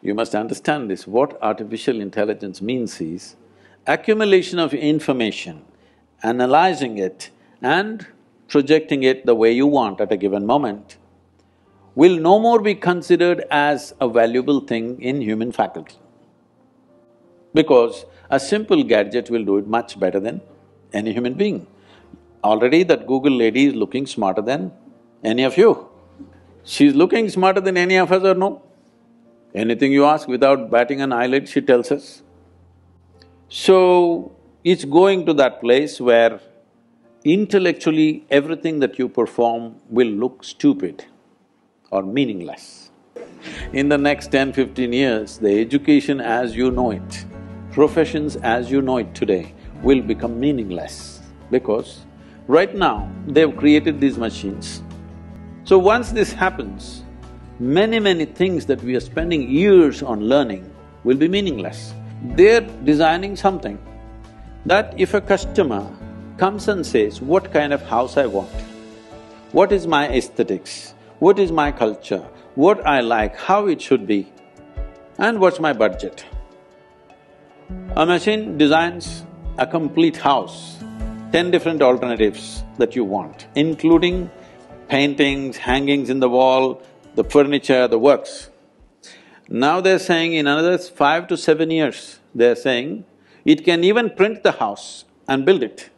You must understand this. What artificial intelligence means is accumulation of information, analyzing it and projecting it the way you want at a given moment will no more be considered as a valuable thing in human faculty. Because a simple gadget will do it much better than any human being. Already that Google lady is looking smarter than any of you. She's looking smarter than any of us or no? Anything you ask without batting an eyelid, she tells us. So, it's going to that place where intellectually everything that you perform will look stupid or meaningless. In the next 10-15 years, the education as you know it, professions as you know it today will become meaningless because right now they've created these machines. So once this happens, many things that we are spending years on learning will be meaningless. They're designing something that if a customer comes and says, what kind of house I want, what is my aesthetics, what is my culture, what I like, how it should be, and what's my budget. A machine designs a complete house, 10 different alternatives that you want, including paintings, hangings in the wall, the furniture, the works. Now they're saying in another 5 to 7 years, they're saying it can even print the house and build it.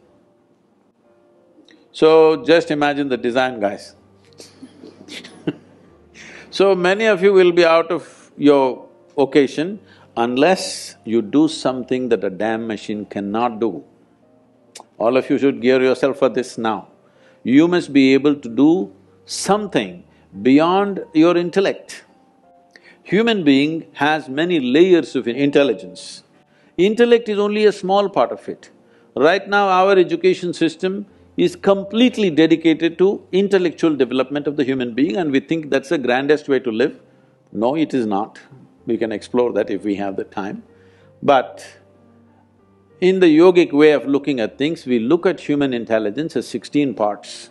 So just imagine the design, guys. So many of you will be out of your occasion unless you do something that a damn machine cannot do. All of you should gear yourself for this now. You must be able to do something beyond your intellect. Human being has many layers of intelligence. Intellect is only a small part of it. Right now our education system is completely dedicated to intellectual development of the human being and we think that's the grandest way to live. No, it is not. We can explore that if we have the time. But in the yogic way of looking at things, we look at human intelligence as 16 parts.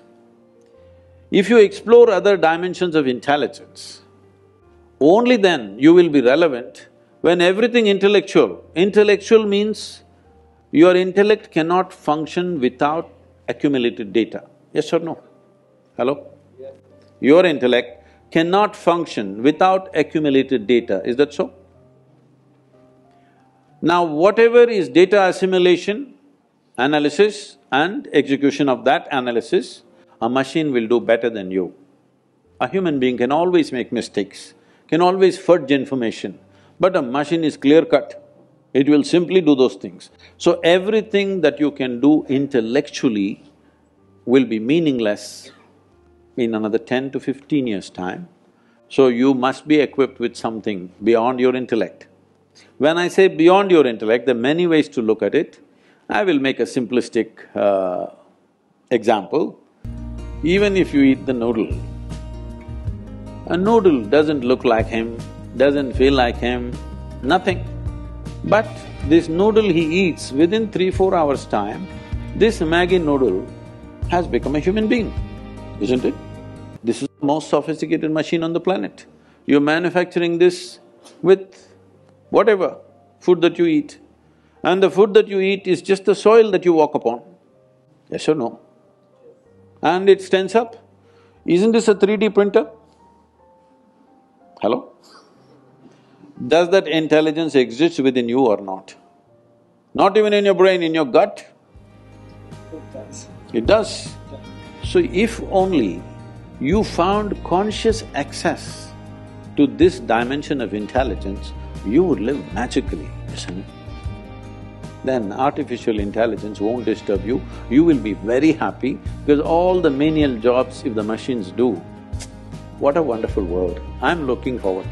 If you explore other dimensions of intelligence, only then you will be relevant when everything intellectual. Intellectual means your intellect cannot function without accumulated data. Yes or no? Hello? Yes. Your intellect cannot function without accumulated data, is that so? Now whatever is data assimilation, analysis and execution of that analysis, a machine will do better than you. A human being can always make mistakes, can always fudge information, but a machine is clear-cut. It will simply do those things. So everything that you can do intellectually will be meaningless in another 10 to 15 years' time. So you must be equipped with something beyond your intellect. When I say beyond your intellect, there are many ways to look at it. I will make a simplistic example. Even if you eat the noodle, a noodle doesn't look like him, doesn't feel like him, nothing. But this noodle he eats, within 3-4 hours' time, this Maggi noodle has become a human being, isn't it? This is the most sophisticated machine on the planet. You're manufacturing this with whatever food that you eat. And the food that you eat is just the soil that you walk upon. Yes or no? And it stands up. Isn't this a 3D printer? Hello? Does that intelligence exist within you or not? Not even in your brain, in your gut? It does. It does. So if only you found conscious access to this dimension of intelligence, you would live magically, isn't it? Then artificial intelligence won't disturb you, you will be very happy because all the menial jobs if the machines do, what a wonderful world. I'm looking forward to